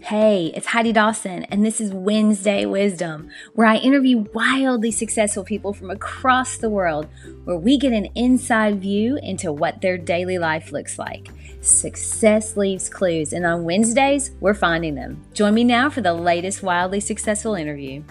Hey, it's Heidi Dawson, and this is Wednesday Wisdom, where I interview wildly successful people from across the world, where we get an inside view into what their daily life looks like. Success leaves clues, and on Wednesdays, we're finding them. Join me now for the latest wildly successful interview.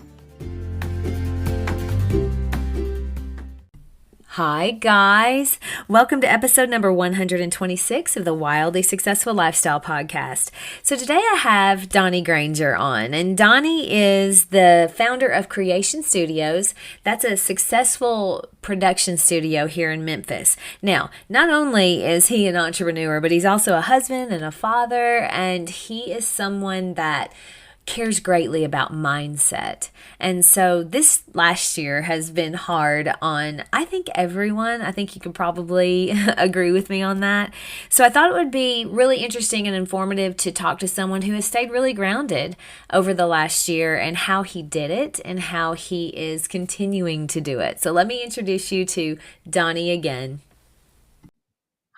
Hi, guys. Welcome to episode number 126 of the Wildly Successful Lifestyle Podcast. So today I have Donny Granger on, and Donny is the founder of Creation Studios. That's a successful production studio here in Memphis. Now, not only is he an entrepreneur, but he's also a husband and a father, and he is someone that cares greatly about mindset. And so this last year has been hard on, I think, everyone. I think you can probably agree with me on that. So I thought it would be really interesting and informative to talk to someone who has stayed really grounded over the last year and how he did it and how he is continuing to do it. So let me introduce you to Donny again.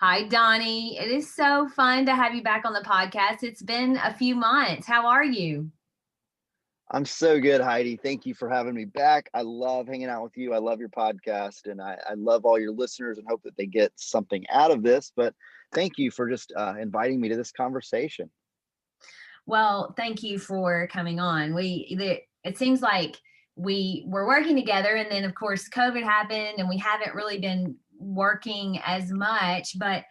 Hi, Donny. It is so fun to have you back on the podcast. It's been a few months. How are you? I'm so good, Heidi. Thank you for having me back. I love hanging out with you. I love your podcast, and I love all your listeners and hope that they get something out of this. But thank you for just inviting me to this conversation. Well, thank you for coming on. It seems like we were working together, and then of course COVID happened, and we haven't really been working as much. But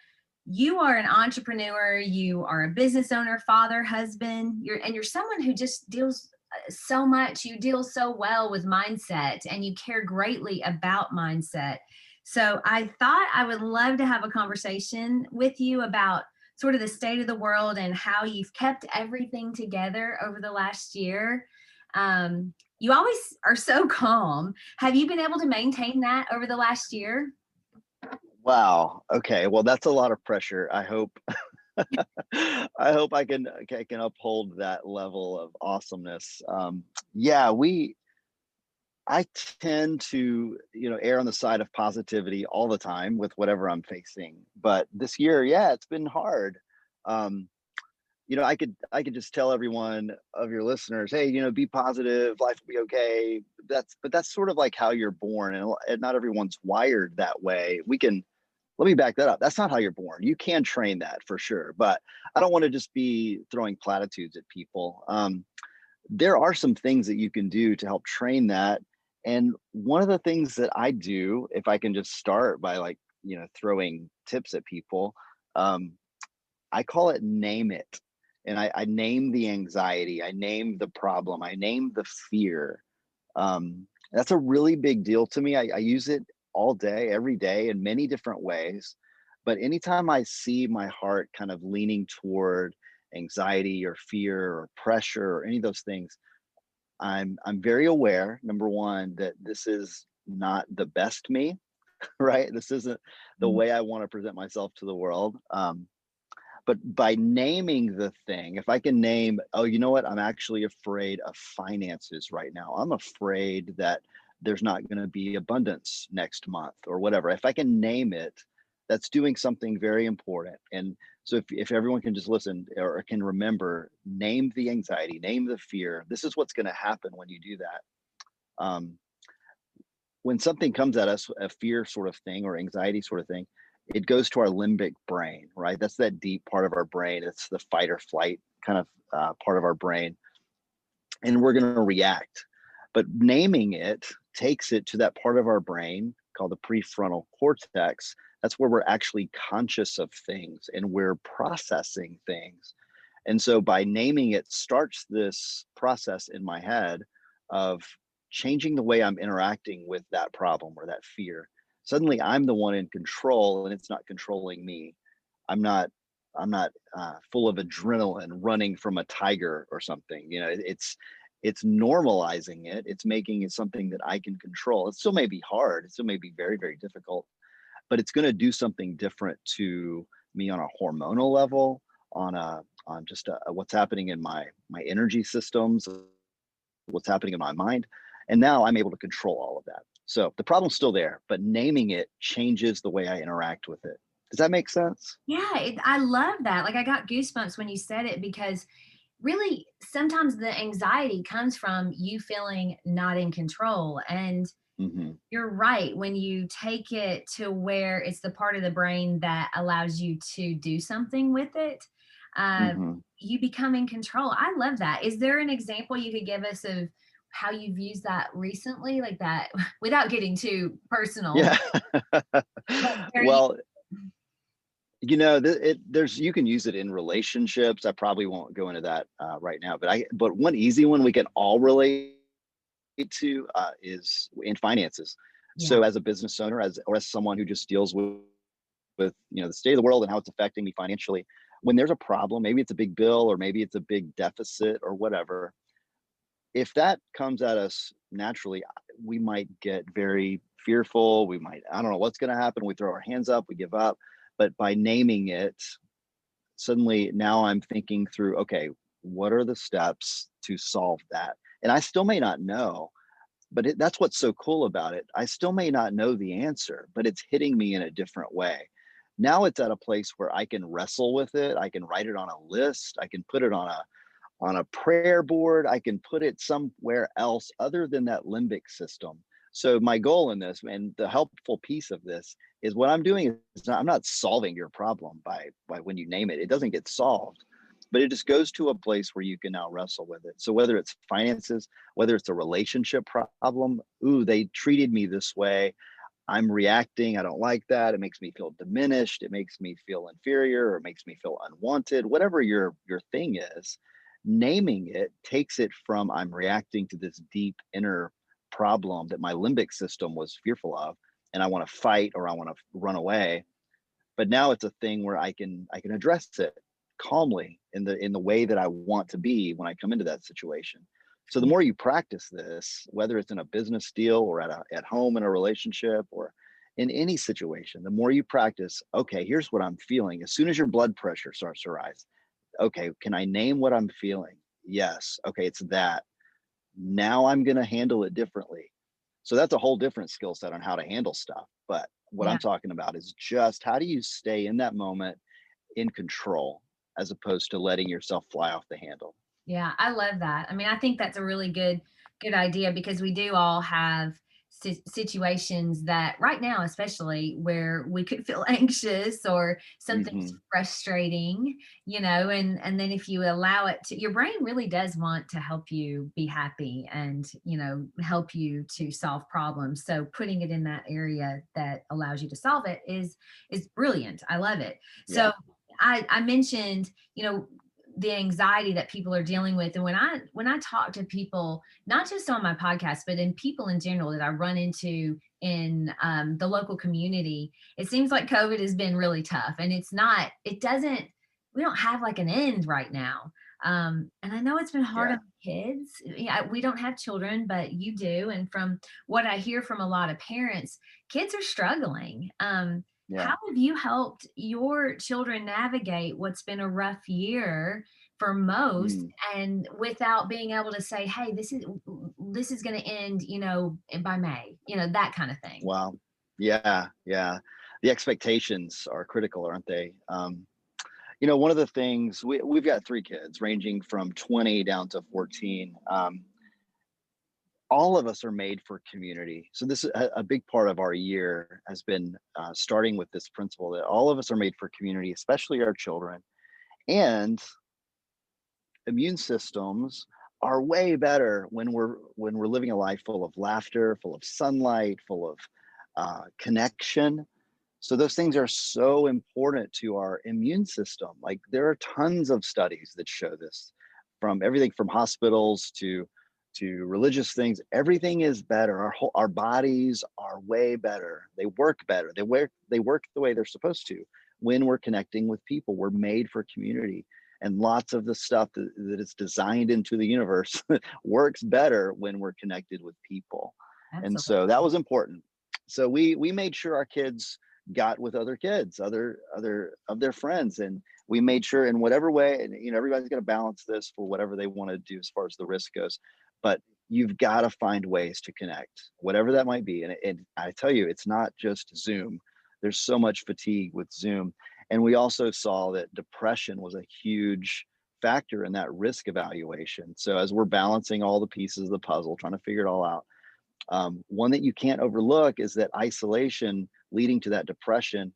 you are an entrepreneur, you are a business owner, father, husband. You're someone who just deals so much. You deal so well with mindset, and you care greatly about mindset. So I thought I would love to have a conversation with you about sort of the state of the world and how you've kept everything together over the last year. You always are so calm. Have you been able to maintain that over the last year? Wow. Okay. Well, that's a lot of pressure. I hope I hope I can uphold that level of awesomeness. Yeah, I tend to, err on the side of positivity all the time with whatever I'm facing. But this year, yeah, it's been hard. Um, I could just tell everyone of your listeners, hey, be positive, life will be okay. That's sort of like how you're born, and not everyone's wired that way. Let me back that up. That's not how you're born. You can train that for sure, but I don't want to just be throwing platitudes at people. There are some things that you can do to help train that. And one of the things that I do, if I can just start by throwing tips at people, I call it name it. And I name the anxiety, I name the problem, I name the fear. That's a really big deal to me. I use it all day, every day in many different ways. But anytime I see my heart kind of leaning toward anxiety or fear or pressure or any of those things, I'm very aware, number one, that this is not the best me, right? This isn't the way I want to present myself to the world. But by naming the thing, if I can name, oh, you know what? I'm actually afraid of finances right now. I'm afraid that there's not going to be abundance next month or whatever. If I can name it, that's doing something very important. And so if everyone can just listen or can remember, name the anxiety, name the fear. This is what's going to happen when you do that. When something comes at us, a fear sort of thing or anxiety sort of thing, it goes to our limbic brain, right? That's that deep part of our brain. It's the fight or flight kind of part of our brain. And we're going to react. But naming it takes it to that part of our brain called the prefrontal cortex. That's where we're actually conscious of things and we're processing things. And so by naming it starts this process in my head of changing the way I'm interacting with that problem or that fear. Suddenly I'm the one in control and it's not controlling me. I'm not full of adrenaline running from a tiger or something. It's normalizing it. It's making it something that I can control. It still may be hard. It still may be very, very difficult, but it's going to do something different to me on a hormonal level, on just what's happening in my energy systems, what's happening in my mind. And now I'm able to control all of that. So the problem's still there, but naming it changes the way I interact with it. Does that make sense? Yeah, I love that. Like I got goosebumps when you said it because really sometimes the anxiety comes from you feeling not in control. And Hmm. you're right. When you take it to where it's the part of the brain that allows you to do something with it, uh, Hmm. you become in control. I love that. Is there an example you could give us of how you've used that recently, like that, without getting too personal? Yeah. But where you, Well, there's you can use it in relationships. I probably won't go into that right now, but one easy one we can all relate to is in finances. yeah, So as a business owner, as someone who just deals with the state of the world and how it's affecting me financially, when there's a problem, maybe it's a big bill or maybe it's a big deficit or whatever, if that comes at us naturally, we might get very fearful. We might, I don't know what's going to happen. We throw our hands up, we give up. But by naming it, suddenly now I'm thinking through, okay, what are the steps to solve that? And I still may not know, but that's what's so cool about it. I still may not know the answer, but it's hitting me in a different way. Now it's at a place where I can wrestle with it. I can write it on a list. I can put it on a prayer board. I can put it somewhere else other than that limbic system. So my goal in this, and the helpful piece of this, is what I'm doing is I'm not solving your problem by when you name it. It doesn't get solved, but it just goes to a place where you can now wrestle with it. So whether it's finances, whether it's a relationship problem, ooh, they treated me this way. I'm reacting. I don't like that. It makes me feel diminished. It makes me feel inferior, or it makes me feel unwanted. Whatever your thing is, naming it takes it from I'm reacting to this deep inner problem that my limbic system was fearful of, and I want to fight or I want to run away. But now it's a thing where I can address it calmly in the way that I want to be when I come into that situation. So the yeah, more you practice this, whether it's in a business deal or at home in a relationship or in any situation, the more you practice, okay, here's what I'm feeling. As soon as your blood pressure starts to rise, okay, can I name what I'm feeling? Yes. Okay, it's that. Now I'm going to handle it differently. So that's a whole different skill set on how to handle stuff. But what yeah. I'm talking about is just how do you stay in that moment in control as opposed to letting yourself fly off the handle. Yeah, I love that. I mean, I think that's a really good idea because we do all have situations that right now especially where we could feel anxious or something's Hmm. frustrating, and then if you allow it to, your brain really does want to help you be happy and, help you to solve problems. So putting it in that area that allows you to solve it is brilliant. I love it. Yeah. So I mentioned, the anxiety that people are dealing with, and when I talk to people, not just on my podcast but in people in general that I run into in the local community, it seems like COVID has been really tough, and it doesn't, we don't have like an end right now. And I know it's been hard Yeah. on kids. Yeah, we don't have children, but you do, and from what I hear from a lot of parents, kids are struggling. Yeah. How have you helped your children navigate what's been a rough year for most, Mm. and without being able to say, "Hey, this is going to end, by May," that kind of thing? Wow. Yeah. Yeah. The expectations are critical, aren't they? One of the things we've got three kids ranging from 20 down to 14. All of us are made for community. So this is a big part of our year has been starting with this principle that all of us are made for community, especially our children. And immune systems are way better when we're living a life full of laughter, full of sunlight, full of connection. So those things are so important to our immune system. Like there are tons of studies that show this, from everything from hospitals to religious things. Everything is better. Our bodies are way better. They work better. They work the way they're supposed to when we're connecting with people. We're made for community. And lots of the stuff that is designed into the universe works better when we're connected with people. And Absolutely. so that was important. So we made sure our kids got with other kids, other of their friends, and we made sure in whatever way. And everybody's got to balance this for whatever they want to do as far as the risk goes, but you've got to find ways to connect, whatever that might be. And I tell you, it's not just Zoom. There's so much fatigue with Zoom. And we also saw that depression was a huge factor in that risk evaluation. So as we're balancing all the pieces of the puzzle, trying to figure it all out, one that you can't overlook is that isolation leading to that depression.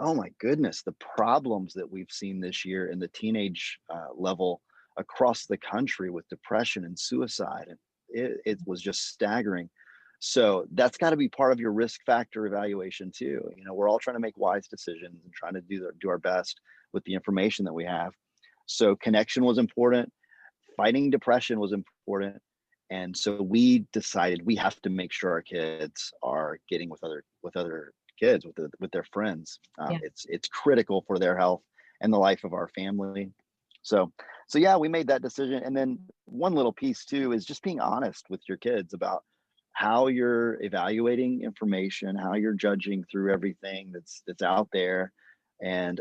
Oh my goodness, the problems that we've seen this year in the teenage level across the country with depression and suicide, and it was just staggering. So that's got to be part of your risk factor evaluation too. You know, we're all trying to make wise decisions and trying to do our best with the information that we have. So connection was important, fighting depression was important, and so we decided we have to make sure our kids are getting with other kids, with their friends. Yeah. It's critical for their health and the life of our family. So so yeah, we made that decision. And then one little piece too is just being honest with your kids about how you're evaluating information, how you're judging through everything that's out there, and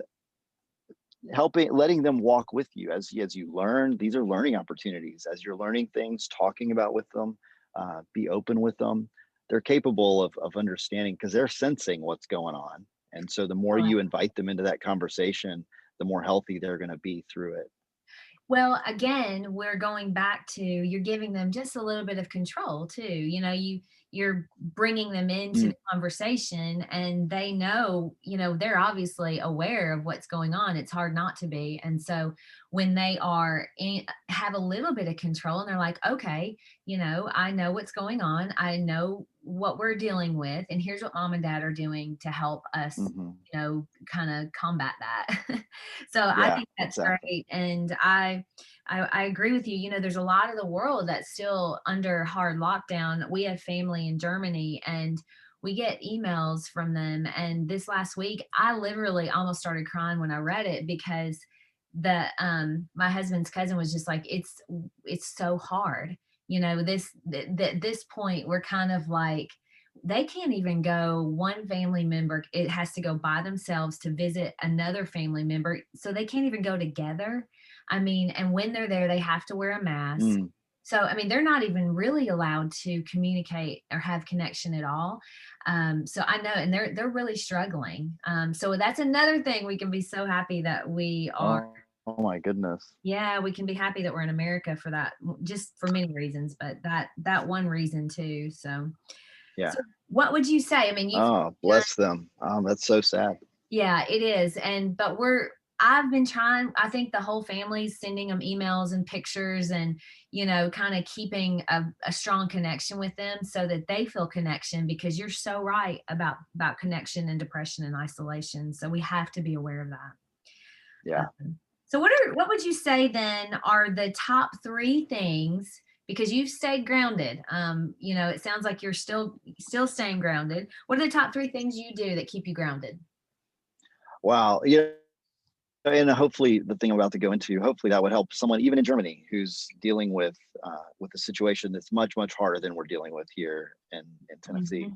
helping letting them walk with you as you learn. These are learning opportunities. As you're learning things, talking about with them, be open with them. They're capable of understanding because they're sensing what's going on, and so the more you invite them into that conversation, the more healthy they're going to be through it. Well, again, we're going back to you're giving them just a little bit of control too. You're bringing them into Mm, the conversation and they know, they're obviously aware of what's going on. It's hard not to be. And so when they have a little bit of control and they're like, okay, I know what's going on. I know what we're dealing with. And here's what mom and dad are doing to help us, hmm kind of combat that. So I Yeah, think that's exactly. great. And I agree with you. There's a lot of the world that's still under hard lockdown. We have family in Germany and we get emails from them. And this last week, I literally almost started crying when I read it because my husband's cousin was just like, it's so hard. This point, we're kind of like, they can't even go one family member. It has to go by themselves to visit another family member. So they can't even go together. I mean, and when they're there, they have to wear a mask. Mm. So, I mean, they're not even really allowed to communicate or have connection at all. So I know, and they're really struggling. So that's another thing we can be so happy that we are. Oh my goodness. Yeah, we can be happy that we're in America for that, just for many reasons, but that one reason too. Yeah. So what would you say? I mean, you've Oh, done. bless them. That's so sad. Yeah, it is. I've been trying, I think the whole family's sending them emails and pictures and, kind of keeping a strong connection with them so that they feel connection because you're so right about connection and depression and isolation. So we have to be aware of that. Yeah. So what would you say then are the top three things because you've stayed grounded? It sounds like you're still staying grounded. What are the top three things you do that keep you grounded? Wow. Yeah. And hopefully the thing I'm about to go into, hopefully that would help someone even in Germany who's dealing with a situation that's much, much harder than we're dealing with here in Tennessee.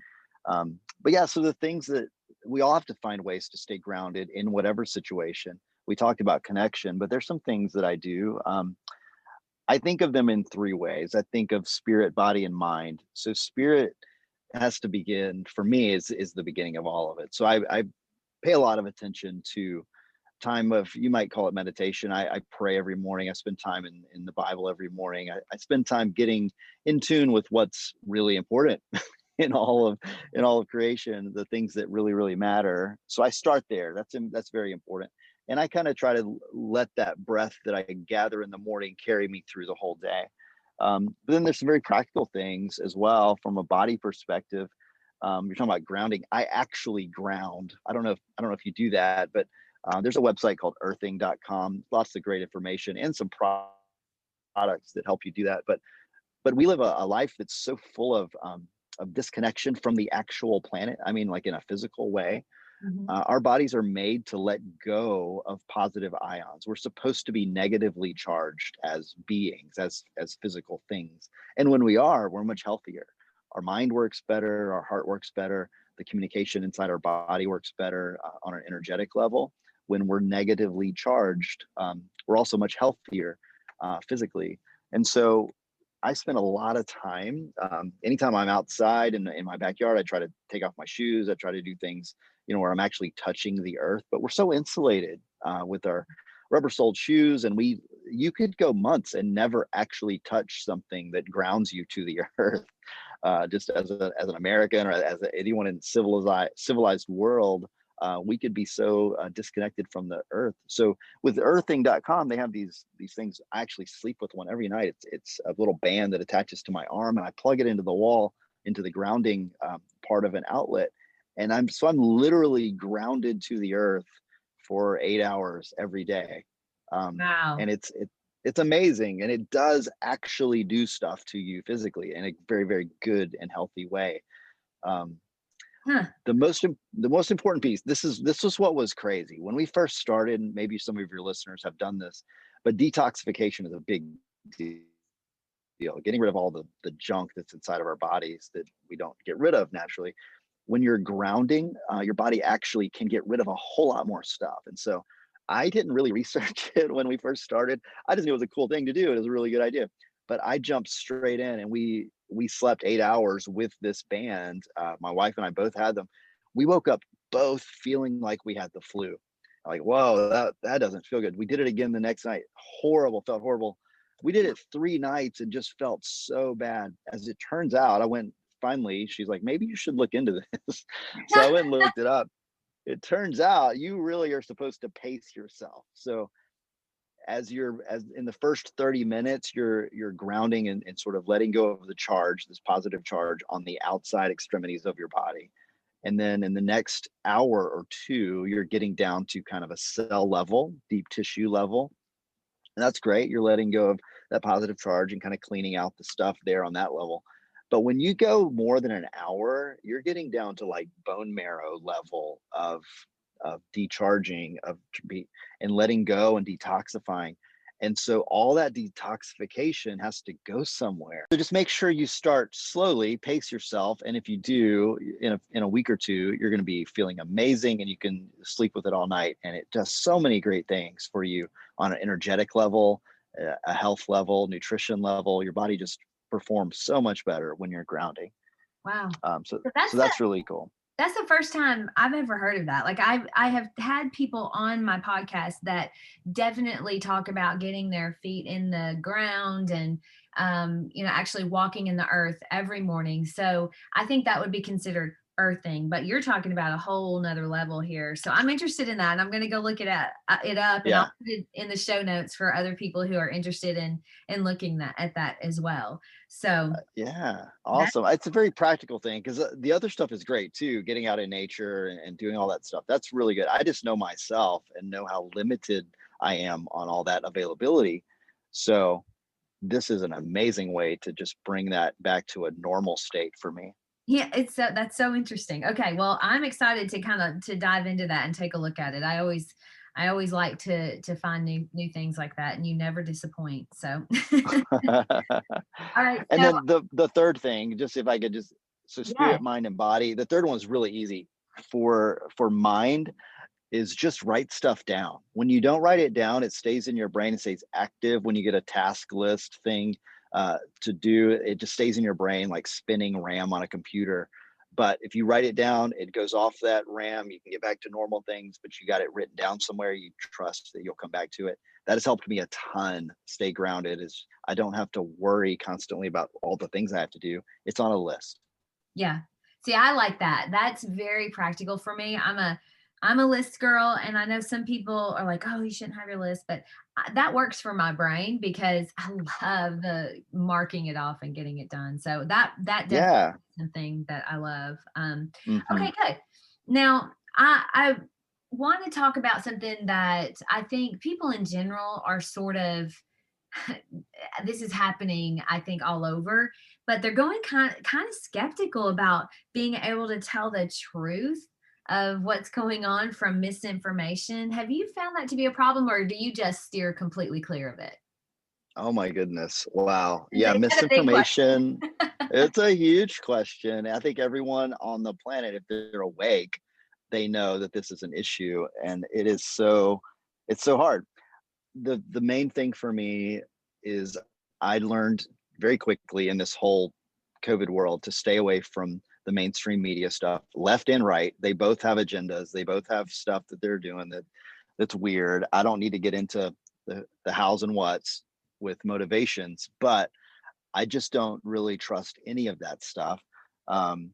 Mhm. But yeah, so the things that we all have to find ways to stay grounded in whatever situation. We talked about connection, but there's some things that I do. I think of them in three ways. I think of spirit, body, and mind. So spirit has to begin for me is the beginning of all of it. So I pay a lot of attention to time of, you might call it meditation. I pray every morning. I spend time in the Bible every morning. I spend time getting in tune with what's really important in all of creation, the things that really really matter. So I start there. That's very important. And I kind of try to let that breath that I gather in the morning carry me through the whole day. But then there's some very practical things as well from a body perspective. You're talking about grounding. I actually ground. I don't know if you do that, but there's a website called earthing.com. Lots of great information and some products that help you do that. But we live a life that's so full of disconnection from the actual planet. I mean, like in a physical way. Mhm. Our bodies are made to let go of positive ions. We're supposed to be negatively charged as beings, as physical things. And when we are, we're much healthier. Our mind works better, our heart works better, the communication inside our body works better on an energetic level. When we're negatively charged, we're also much healthier physically. And so I spend a lot of time. Anytime I'm outside in my backyard, I try to take off my shoes. I try to do things, where I'm actually touching the earth. But we're so insulated with our rubber soled shoes, and we, you could go months and never actually touch something that grounds you to the earth. Just as an American or as anyone in civilized world, we could be so disconnected from the earth. So with earthing.com, they have these things. I actually sleep with one every night. It's a little band that attaches to my arm, and I plug it into the wall, into the grounding part of an outlet, and I'm literally grounded to the earth for 8 hours every day. Wow. And it's amazing, and it does actually do stuff to you physically in a very, very good and healthy way. um, Huh. the most important piece, this was what was crazy when we first started. Maybe some of your listeners have done this, but detoxification is a big deal. Getting rid of all the junk that's inside of our bodies that we don't get rid of naturally. When you're grounding, your body actually can get rid of a whole lot more stuff. And so I didn't really research it when we first started. I just knew it was a cool thing to do. It was a really good idea. But I jumped straight in, and we slept 8 hours with this band. My wife and I both had them. We woke up both feeling like we had the flu. Like, whoa, that doesn't feel good. We did it again the next night. Horrible, felt horrible. We did it 3 nights and just felt so bad. As it turns out, I went finally, she's like, maybe you should look into this. So I went and looked it up. It turns out you really are supposed to pace yourself. So as in the first 30 minutes, you're grounding and sort of letting go of the charge, this positive charge on the outside extremities of your body. And then in the next hour or two, you're getting down to kind of a cell level, deep tissue level. And that's great. You're letting go of that positive charge and kind of cleaning out the stuff there on that level. But when you go more than an hour, you're getting down to like bone marrow level of decharging and letting go and detoxifying. And so all that detoxification has to go somewhere. So just make sure you start slowly, pace yourself. And if you do, in a week or two, you're going to be feeling amazing, and you can sleep with it all night. And it does so many great things for you on an energetic level, a health level, nutrition level. Your body just performs so much better when you're grounding. Wow. So that's really cool. That's the first time I've ever heard of that. Like I have had people on my podcast that definitely talk about getting their feet in the ground and actually walking in the earth every morning. So I think that would be considered earthing, but you're talking about a whole nother level here. So I'm interested in that, and I'm going to go look it up, and I'll Yeah. put it in the show notes for other people who are interested in looking at that as well. So Yeah, that's awesome. It's a very practical thing, because the other stuff is great too. Getting out in nature and doing all that stuff, that's really good. I just know myself and know how limited I am on all that availability. So this is an amazing way to just bring that back to a normal state for me. Yeah, that's so interesting. Okay, well, I'm excited to kind of to dive into that and take a look at it. I always like to find new things like that, and you never disappoint. So, all right, And so then the third thing, just if I could just, so yeah, spirit, mind, and body. The third one's really easy for mind, is just write stuff down. When you don't write it down, it stays in your brain. It stays active. When you get a task list thing to do, it just stays in your brain like spinning RAM on a computer. But if you write it down, it goes off that RAM. You can get back to normal things, but you got it written down somewhere. You trust that you'll come back to it. That has helped me a ton stay grounded. Is I don't have to worry constantly about all the things I have to do. It's on a list. yeah. See, I like that. That's very practical for me. I'm a list girl, and I know some people are like, "Oh, you shouldn't have your list," but that works for my brain because I love the marking it off and getting it done. So that definitely Yeah. is something that I love. Hmm. Okay, good. Now I want to talk about something that I think people in general are sort of this is happening, I think, all over, but they're going kind of skeptical about being able to tell the truth of what's going on from misinformation. Have you found that to be a problem, or do you just steer completely clear of it? Oh my goodness. Wow. Is Yeah, that a big question? misinformation. It's a huge question. I think everyone on the planet, if they're awake, they know that this is an issue, and it's so hard. The main thing for me is I learned very quickly in this whole COVID world to stay away from the mainstream media stuff, left and right. They both have agendas. They both have stuff that they're doing that's weird. I don't need to get into the hows and whats with motivations, but I just don't really trust any of that stuff. Um,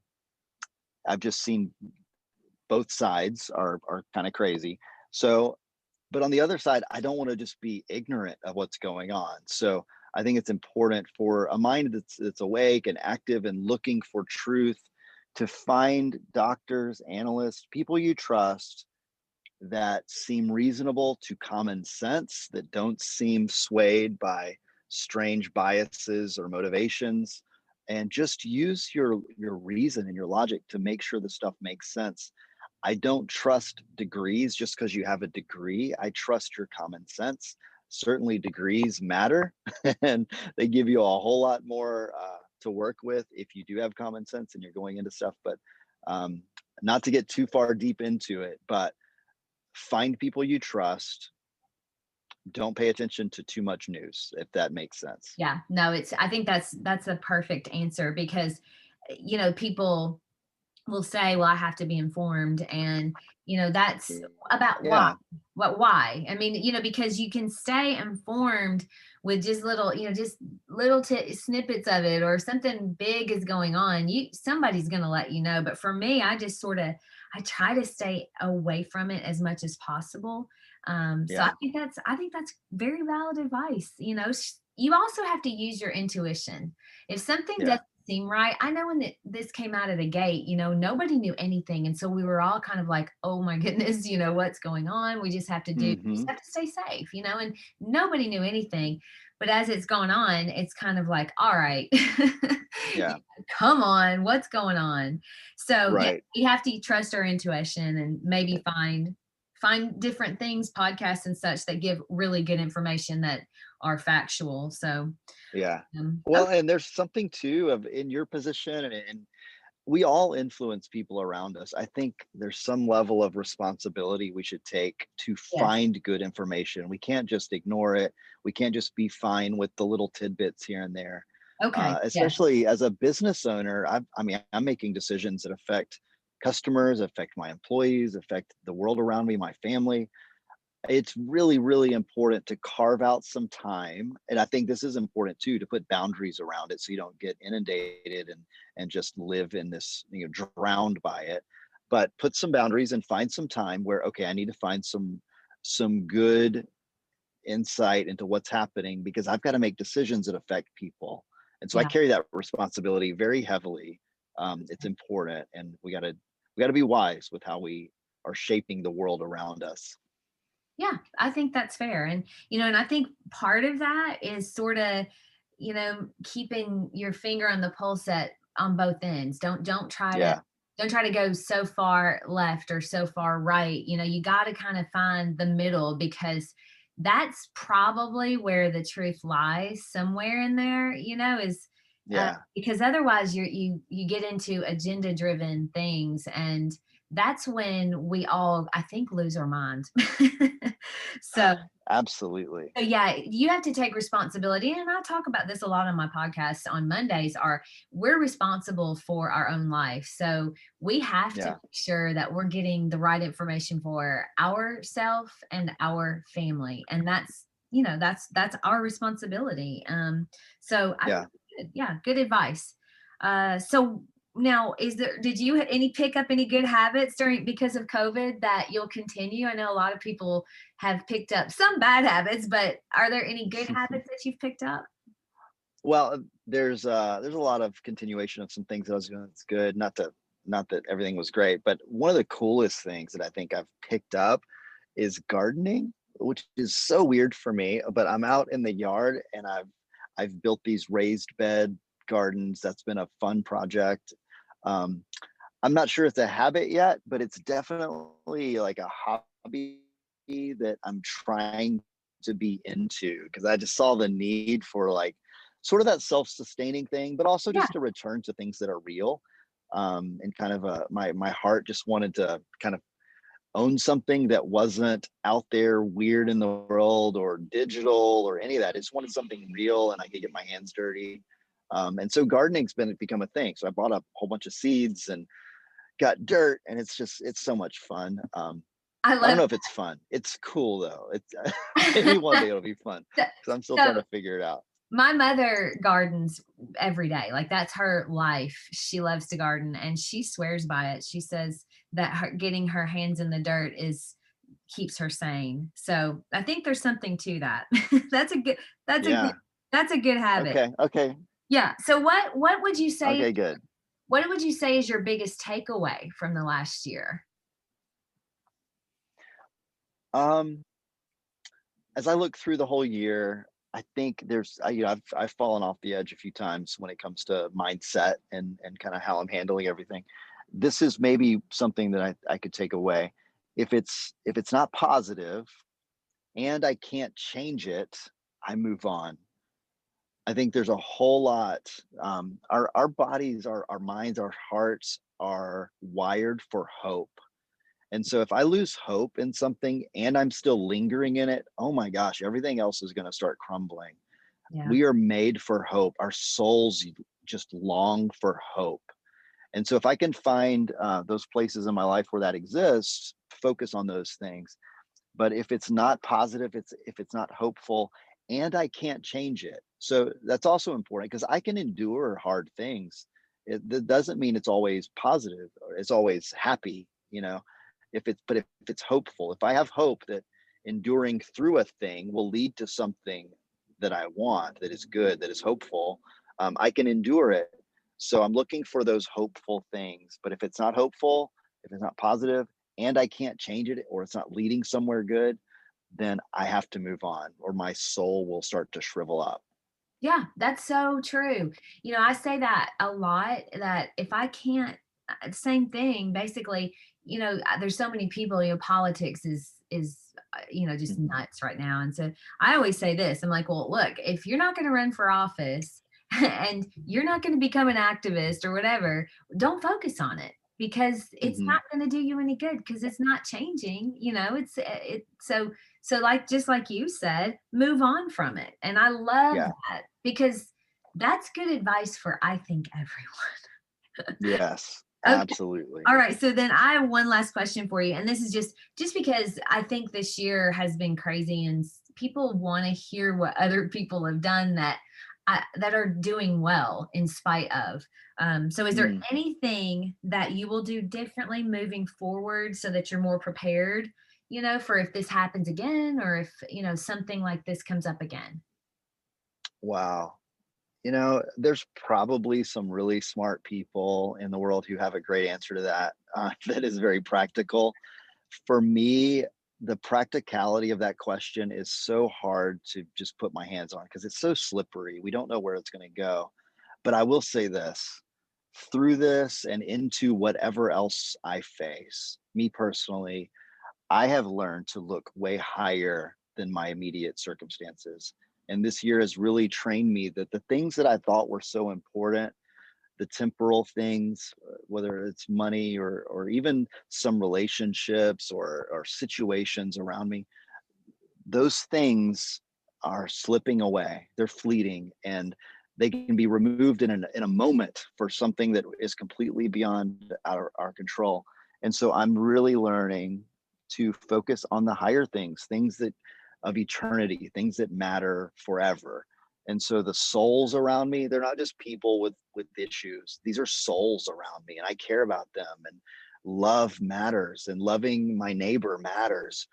I've just seen both sides are kind of crazy. So, but on the other side, I don't want to just be ignorant of what's going on. So I think it's important for a mind that's awake and active and looking for truth to find doctors, analysts, people you trust that seem reasonable to common sense, that don't seem swayed by strange biases or motivations, and just use your reason and your logic to make sure the stuff makes sense. I don't trust degrees just because you have a degree. I trust your common sense. Certainly, degrees matter, and they give you a whole lot more to work with if you do have common sense and you're going into stuff. But um, not to get too far deep into it, but find people you trust. Don't pay attention to too much news, if that makes sense. Yeah, no, I think that's a perfect answer because, people will say, well, I have to be informed. And, that's about why. Yeah. Why? I mean, because you can stay informed with just little, just little snippets of it or something big is going on. Somebody's going to let you know. But for me, I just I try to stay away from it as much as possible. So Yeah. I think that's very valid advice. You also have to use your intuition. If something Yeah. doesn't seem right. I know when this came out of the gate, nobody knew anything. And so we were all kind of like, oh my goodness, what's going on? We just have to Hmm. stay safe, and nobody knew anything. But as it's gone on, it's kind of like, all right, Yeah. come on, what's going on? So yeah, Right. we have to trust our intuition and maybe find different things, podcasts and such that give really good information that are factual. So Yeah. okay, Well, and there's something too of in your position, and we all influence people around us. I think there's some level of responsibility we should take to yes. find good information. We can't just ignore it. We can't just be fine with the little tidbits here and there. Okay. Yes. Especially as a business owner, I mean, I'm making decisions that affect customers, affect my employees, affect the world around me, my family. It's really, really important to carve out some time. And I think this is important too, to put boundaries around it so you don't get inundated and just live in this, drowned by it. But put some boundaries and find some time where, okay, I need to find some good insight into what's happening because I've got to make decisions that affect people. And so I Yeah. carry that responsibility very heavily. It's important, and we got to be wise with how we are shaping the world around us. Yeah, I think that's fair. And I think part of that is sort of, keeping your finger on the pulse on both ends. Yeah. Don't try to go so far left or so far right. You got to kind of find the middle because that's probably where the truth lies somewhere in there, is Yeah. because otherwise you get into agenda driven things and that's when we all, I think, lose our minds. so, Absolutely. so yeah, you have to take responsibility. And I talk about this a lot on my podcast on Mondays are we're responsible for our own life. So we have to Yeah. make sure that we're getting the right information for ourself and our family. And that's our responsibility. So I Yeah. think yeah, good advice. So now, did you pick up any good habits because of COVID that you'll continue? I know a lot of people have picked up some bad habits, but are there any good habits that you've picked up? Well, there's a lot of continuation of some things that I was doing that's good. Not that everything was great, but one of the coolest things that I think I've picked up is gardening, which is so weird for me. But I'm out in the yard and I've built these raised bed gardens. That's been a fun project. Um, I'm not sure it's a habit yet, but it's definitely like a hobby that I'm trying to be into because I just saw the need for like sort of that self-sustaining thing, but also Yeah, just to return to things that are real. And kind of my heart just wanted to kind of own something that wasn't out there weird in the world or digital or any of that. I just wanted something real and I could get my hands dirty. And so gardening's become a thing. So I bought a whole bunch of seeds and got dirt, and it's so much fun. I I don't love know if it's fun. It's cool though. It's maybe one day it'll be fun so, because I'm still trying so to figure it out. my mother gardens every day. Like that's her life. She loves to garden and she swears by it. She says that getting her hands in the dirt is keeps her sane. So I think there's something to that. that's a good that's a good Yeah. that's a good habit. Okay. Okay. Yeah. So what would you say Okay. Good. what would you say is your biggest takeaway from the last year? Um, as I look through the whole year, I think I've fallen off the edge a few times when it comes to mindset and kind of how I'm handling everything. This is maybe something that I could take away. If it's not positive and I can't change it, I move on. I think there's a whole lot. Our bodies, our minds, our hearts are wired for hope. And so if I lose hope in something and I'm still lingering in it, oh my gosh, everything else is going to start crumbling. Yeah. We are made for hope. Our souls just long for hope. And so if I can find those places in my life where that exists, focus on those things. But if it's not positive, if it's not hopeful, and I can't change it. So that's also important because I can endure hard things. That doesn't mean it's always positive or it's always happy, if it's hopeful, if I have hope that enduring through a thing will lead to something that I want, that is good, that is hopeful, I can endure it. So I'm looking for those hopeful things. But if it's not hopeful, if it's not positive, and I can't change it or it's not leading somewhere good, then I have to move on or my soul will start to shrivel up. Yeah, that's so true. I say that a lot that if I can't, same thing, basically, there's so many people, politics is just Mhm. nuts right now. And so I always say this, I'm like, well, look, if you're not going to run for office and you're not going to become an activist or whatever, don't focus on it because it's Mhm. not going to do you any good because it's not changing, so like just like you said, move on from it. And I love Yeah. that because that's good advice for I think everyone. Yes. Okay. Absolutely. All right. So then I have one last question for you. And this is just because I think this year has been crazy and people want to hear what other people have done that are doing well in spite of. So is there Mm. anything that you will do differently moving forward so that you're more prepared, for if this happens again or if, something like this comes up again? Wow. There's probably some really smart people in the world who have a great answer to that. That is very practical. For me, the practicality of that question is so hard to just put my hands on because it's so slippery. We don't know where it's going to go. But I will say this, through this and into whatever else I face, me personally, I have learned to look way higher than my immediate circumstances. And this year has really trained me that the things that I thought were so important, the temporal things, whether it's money or even some relationships or situations around me, those things are slipping away. They're fleeting and they can be removed in a moment for something that is completely beyond our control. And so I'm really learning to focus on the higher things, things that of eternity, things that matter forever. And so the souls around me, they're not just people with issues. These are souls around me and I care about them, and love matters and loving my neighbor matters,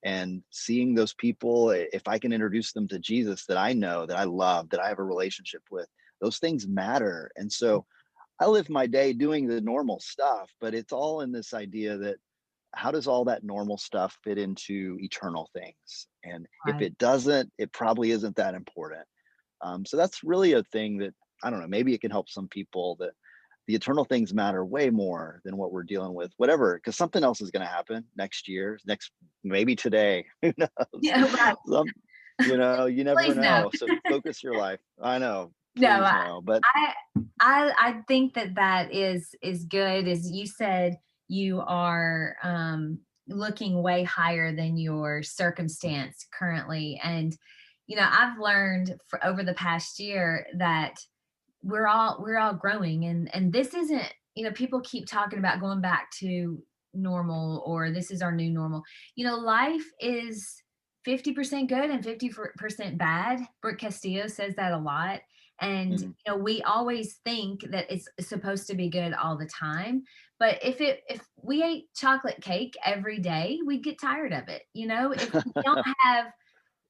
and seeing those people, if I can introduce them to Jesus that I know, that I love, that I have a relationship with, those things matter. And so I live my day doing the normal stuff, but it's all in this idea that how does all that normal stuff fit into eternal things? And if Right. it doesn't, it probably isn't that important. So that's really a thing that, I don't know, maybe it can help some people, that the eternal things matter way more than what we're dealing with, whatever, because something else is going to happen next year, maybe today. Who knows? Yeah, right. Some, you never Please no. know. So focus your life. I know, No, please no. But I I think that is good. As you said, you are looking way higher than your circumstance currently, and I've learned over the past year that we're all growing, and this isn't, people keep talking about going back to normal or this is our new normal. Life is 50% good and 50% bad. Brooke Castillo says that a lot. And, Mhm. we always think that it's supposed to be good all the time. But if we ate chocolate cake every day, we'd get tired of it.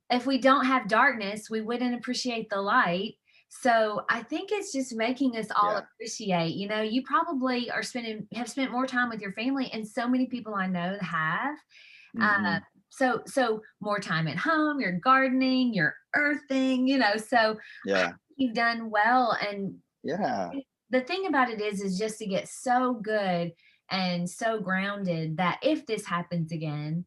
If we don't have darkness, we wouldn't appreciate the light. So I think it's just making us all Yeah. appreciate, you probably have spent more time with your family, and so many people I know have. Uh, Mhm. so more time at home, you're gardening, you're earthing, so Yeah. you've done well. And Yeah. the thing about it is just to get so good and so grounded that if this happens again,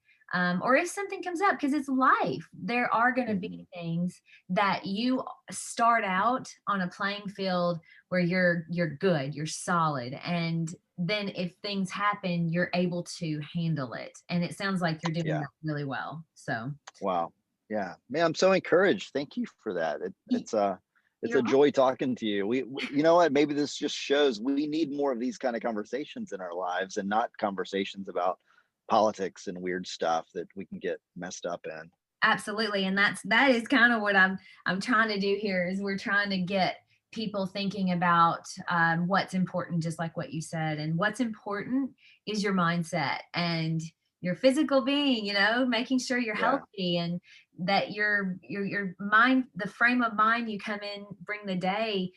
or if something comes up, because it's life, there are going to be Mhm. things that you start out on a playing field where you're good, you're solid, and then if things happen, you're able to handle it. And it sounds like you're doing Yeah. that really well. So Wow. Yeah. Man, I'm so encouraged. Thank you for that. y- It's you're a joy talking to you. You know what? Maybe this just shows we need more of these kind of conversations in our lives and not conversations about politics and weird stuff that we can get messed up in. Absolutely, and that is kind of what I'm trying to do here. Is we're trying to get people thinking about what's important, just like what you said, and what's important is your mindset and your physical being. Making sure you're Yeah. healthy and that your mind, the frame of mind you come in, bring the day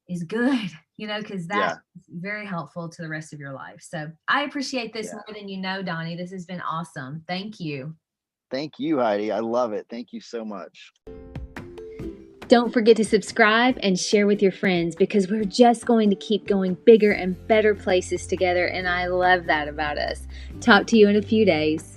is good. Because that's Yeah. very helpful to the rest of your life. So I appreciate this more Yeah. than you know, Donnie. This has been awesome. Thank you. Thank you, Heidi. I love it. Thank you so much. Don't forget to subscribe and share with your friends because we're just going to keep going bigger and better places together. And I love that about us. Talk to you in a few days.